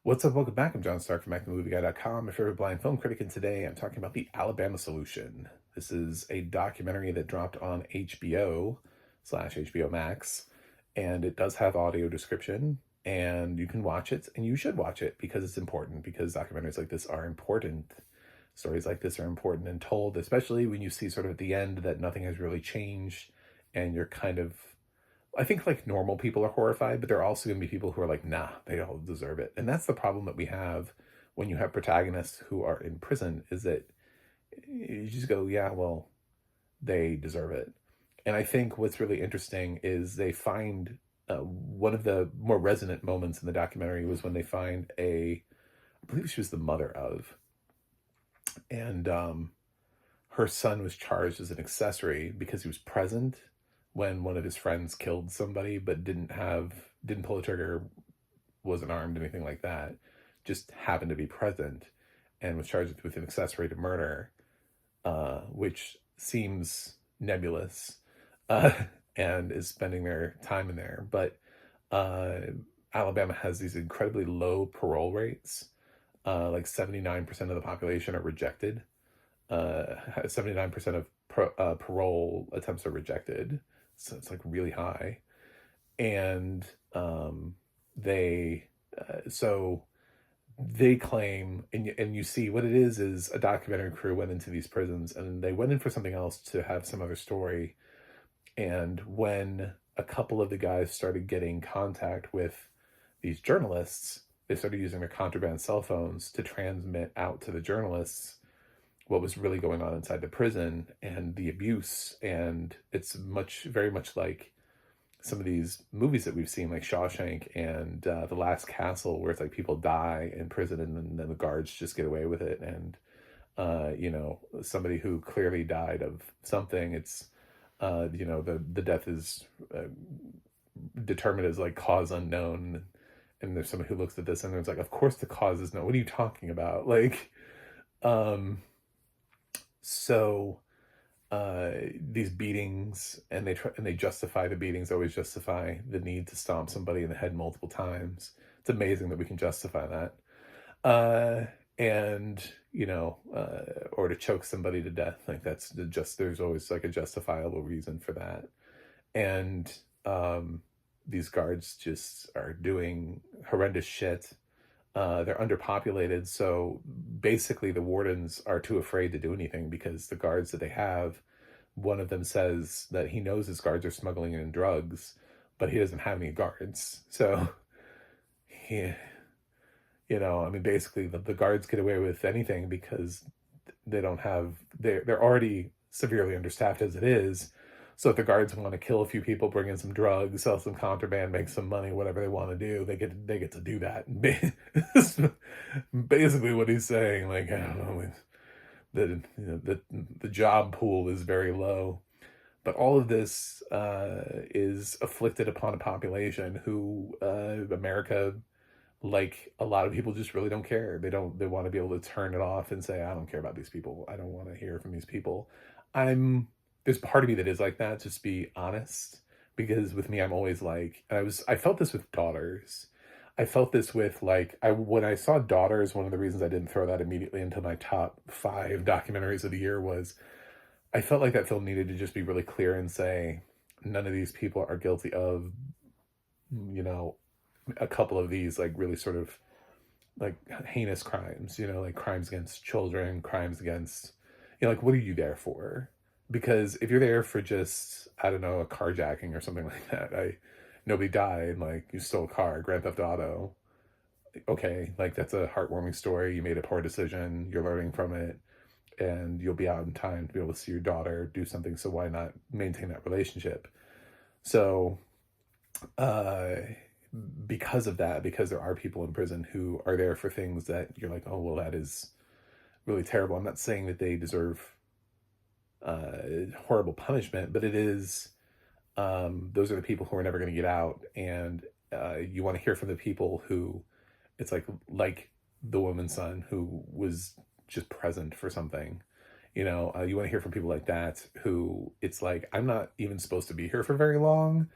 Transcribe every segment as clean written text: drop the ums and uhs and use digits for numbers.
What's up? Welcome back. I'm John Stark from MacTheMovieGuy.com, your favorite blind film critic, and today I'm talking about The Alabama Solution. This is a documentary that dropped on HBO/HBO Max, and it does have audio description, and you can watch it, and you should watch it because it's important, because documentaries like this are important. Stories like this are important and told, especially when you see sort of at the end that nothing has really changed, and you're kind of I think like normal people are horrified, but there are also going to be people who are like, nah, they don't deserve it. And that's the problem that we have when you have protagonists who are in prison, is that you just go, yeah, well, they deserve it. And I think what's really interesting is they find one of the more resonant moments in the documentary was when they find I believe she was the mother of, and her son was charged as an accessory because he was present when one of his friends killed somebody, but didn't pull the trigger, wasn't armed, anything like that, just happened to be present, and was charged with an accessory to murder, which seems nebulous, uh, and is spending their time in there. But Alabama has these incredibly low parole rates. Like 79% of the population are rejected. 79% of parole attempts are rejected. So it's like really high. And they, so they claim, and you see what it is a documentary crew went into these prisons, and they went in for something else to have some other story. And when a couple of the guys started getting contact with these journalists, they started using their contraband cell phones to transmit out to the journalists what was really going on inside the prison and the abuse. And it's very much like some of these movies that we've seen, like Shawshank and The Last Castle, where it's like people die in prison and then the guards just get away with it. And, somebody who clearly died of something, it's, the death is determined as like cause unknown. And there's somebody who looks at this and there's like, of course the cause is known. What are you talking about? Like, so these beatings, and they justify the beatings, always justify the need to stomp somebody in the head multiple times. It's amazing that we can justify that. Or to choke somebody to death. Like there's always like a justifiable reason for that. And these guards just are doing horrendous shit. They're underpopulated, so basically the wardens are too afraid to do anything because the guards that they have, one of them says that he knows his guards are smuggling in drugs, but he doesn't have any guards. So, basically the guards get away with anything because they're already severely understaffed as it is. So if the guards want to kill a few people, bring in some drugs, sell some contraband, make some money, whatever they want to do, they get to do that. Basically what he's saying, like, I don't know, the job pool is very low. But all of this is afflicted upon a population who America, like a lot of people, just really don't care. They want to be able to turn it off and say, I don't care about these people. I don't want to hear from these people. There's part of me that is like that, just to be honest, because with me, I'm always like, I felt this with Daughters. I felt this with when I saw Daughters, one of the reasons I didn't throw that immediately into my top 5 documentaries of the year was I felt like that film needed to just be really clear and say, none of these people are guilty of, a couple of these like really sort of like heinous crimes, like crimes against children, crimes against, like, what are you there for? Because if you're there for just, I don't know, a carjacking or something like that, nobody died, like you stole a car, Grand Theft Auto, okay, like that's a heartwarming story. You made a poor decision, you're learning from it, and you'll be out in time to be able to see your daughter do something. So why not maintain that relationship? So, because of that, because there are people in prison who are there for things that you're like, oh, well, that is really terrible. I'm not saying that they deserve horrible punishment, but it is, those are the people who are never going to get out. And you want to hear from the people who, it's like the woman's son who was just present for something. You want to hear from people like that who it's like, I'm not even supposed to be here for very long,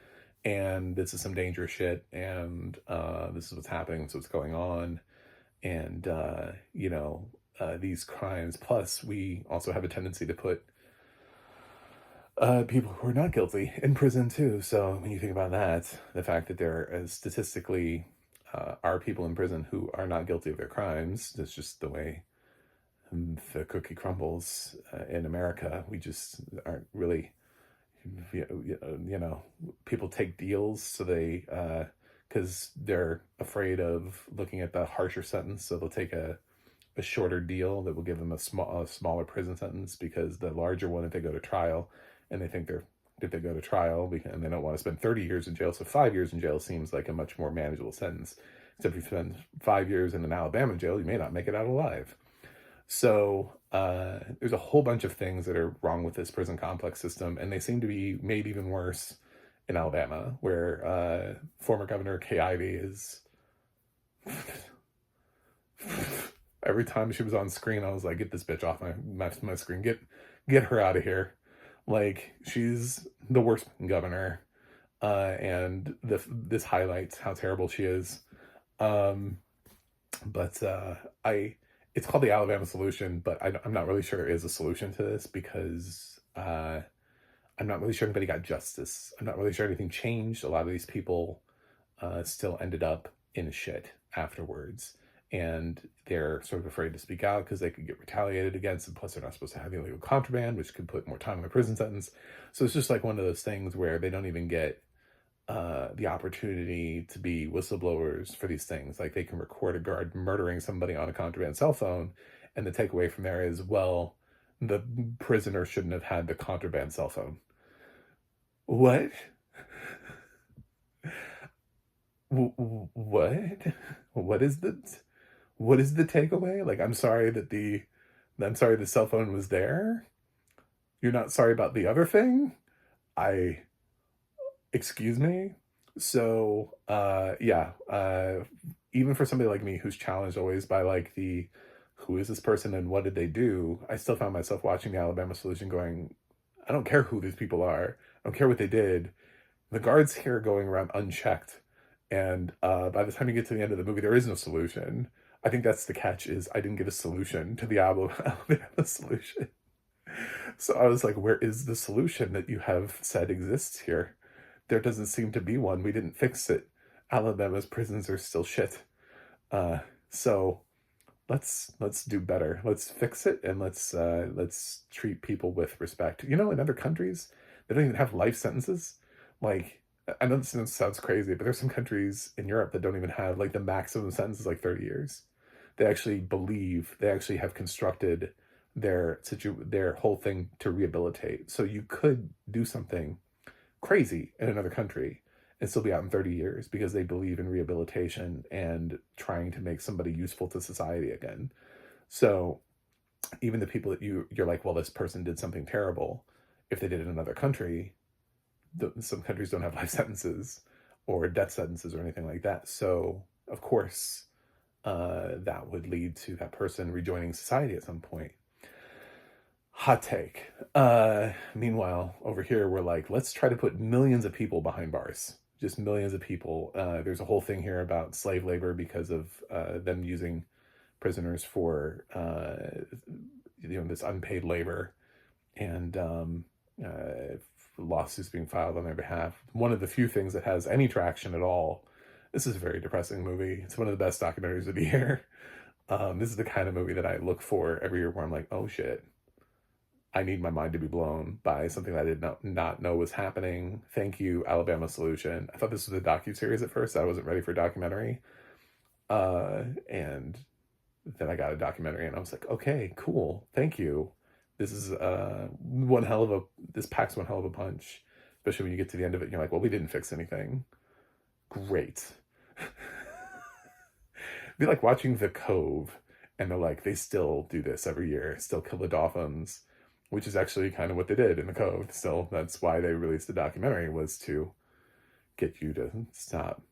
and this is some dangerous shit, and this is what's happening, this is what's going on. And, these crimes, plus we also have a tendency to put people who are not guilty in prison too. So when you think about that, the fact that there statistically are people in prison who are not guilty of their crimes, that's just the way the cookie crumbles in America. We just aren't really, people take deals so they, because they're afraid of looking at the harsher sentence. So they'll take a shorter deal that will give them a smaller prison sentence, because the larger one, if they go to trial, and they think if they go to trial and they don't want to spend 30 years in jail, so 5 years in jail seems like a much more manageable sentence. Except if you spend 5 years in an Alabama jail, you may not make it out alive. So there's a whole bunch of things that are wrong with this prison complex system, and they seem to be made even worse in Alabama, where former Governor Kay Ivey is... Every time she was on screen, I was like, get this bitch off my screen. Get her out of here. Like, she's the worst governor. And this highlights how terrible she is. It's called the Alabama solution, but I'm not really sure there is a solution to this, because I'm not really sure anybody got justice. I'm not really sure anything changed. A lot of these people still ended up in shit afterwards. And they're sort of afraid to speak out because they could get retaliated against, and plus they're not supposed to have illegal contraband, which could put more time in a prison sentence. So it's just like one of those things where they don't even get the opportunity to be whistleblowers for these things. Like, they can record a guard murdering somebody on a contraband cell phone, and the takeaway from there is, well, the prisoner shouldn't have had the contraband cell phone. What? What is the takeaway? Like, I'm sorry the cell phone was there. You're not sorry about the other thing? Excuse me? So, even for somebody like me who's challenged always by like who is this person and what did they do? I still found myself watching the Alabama solution going, I don't care who these people are. I don't care what they did. The guards here are going around unchecked. And by the time you get to the end of the movie, there is no solution. I think that's the catch, is I didn't get a solution to the Alabama solution. So I was like, where is the solution that you have said exists here? There doesn't seem to be one. We didn't fix it. Alabama's prisons are still shit. So let's do better. Let's fix it, and let's treat people with respect. In other countries, they don't even have life sentences. Like, I know this sounds crazy, but there's some countries in Europe that don't even have, like, the maximum sentence is like 30 years. They actually have constructed their whole thing to rehabilitate. So you could do something crazy in another country and still be out in 30 years because they believe in rehabilitation and trying to make somebody useful to society again. So even the people that you're like, well, this person did something terrible, if they did it in another country, some countries don't have life sentences or death sentences or anything like that. So of course, that would lead to that person rejoining society at some point. Hot take. Meanwhile, over here, we're like, let's try to put millions of people behind bars. Just millions of people. There's a whole thing here about slave labor because of them using prisoners for, this unpaid labor, and lawsuits being filed on their behalf. One of the few things that has any traction at all. This is a very depressing movie. It's one of the best documentaries of the year. This is the kind of movie that I look for every year where I'm like, oh shit, I need my mind to be blown by something that I did not know was happening. Thank you, Alabama Solution. I thought this was a docuseries at first. I wasn't ready for a documentary. And then I got a documentary and I was like, okay, cool. Thank you. This is this packs one hell of a punch, especially when you get to the end of it and you're like, well, we didn't fix anything. Great. Be like watching The Cove, and they're like, they still do this every year, still kill the dolphins, which is actually kind of what they did in The Cove. Still, that's why they released the documentary, was to get you to stop,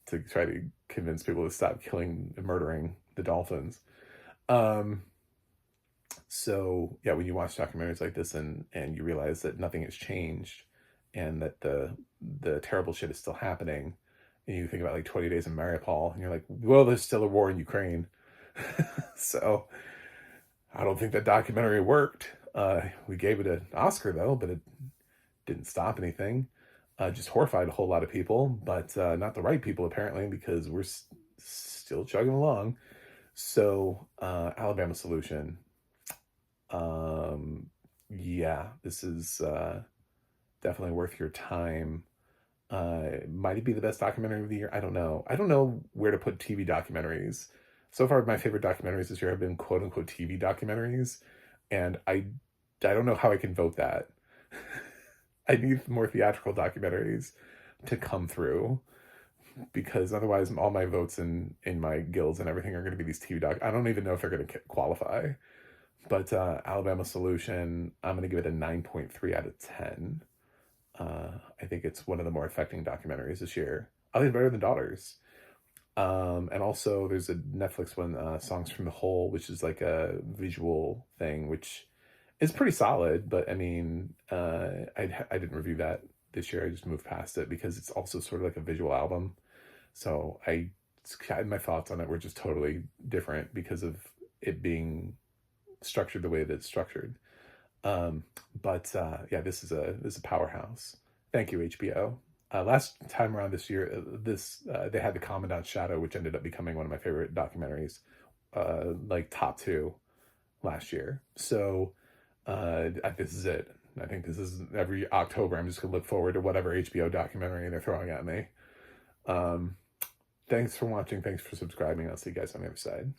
to try to convince people to stop killing and murdering the dolphins. So yeah, when you watch documentaries like this and you realize that nothing has changed and that the terrible shit is still happening, and you think about like 20 Days in Mariupol, and you're like, well, there's still a war in Ukraine. So I don't think that documentary worked. We gave it an Oscar though, but it didn't stop anything. Just horrified a whole lot of people, but not the right people apparently, because we're still chugging along. So Alabama Solution. Yeah, this is definitely worth your time. Might it be the best documentary of the year? I don't know. I don't know where to put TV documentaries. So far, my favorite documentaries this year have been quote unquote TV documentaries, and I don't know how I can vote that. I need more theatrical documentaries to come through, because otherwise all my votes in my guilds and everything are going to be these TV doc. I don't even know if they're going to qualify. But Alabama Solution, I'm going to give it a 9.3 out of 10. I think it's one of the more affecting documentaries this year. I think better than Daughters. And also there's a Netflix one, Songs from the Hole, which is like a visual thing, which is pretty solid. But I mean, I didn't review that this year. I just moved past it because it's also sort of like a visual album. So my thoughts on it were just totally different because of it being structured the way that it's structured. Yeah, this is a powerhouse. Thank you, HBO. Last time around this year, they had The Commandant's Shadow, which ended up becoming one of my favorite documentaries, like top 2 last year. So this is it. I think this is every October. I'm just gonna look forward to whatever HBO documentary they're throwing at me. Thanks for watching. Thanks for subscribing. I'll see you guys on the other side.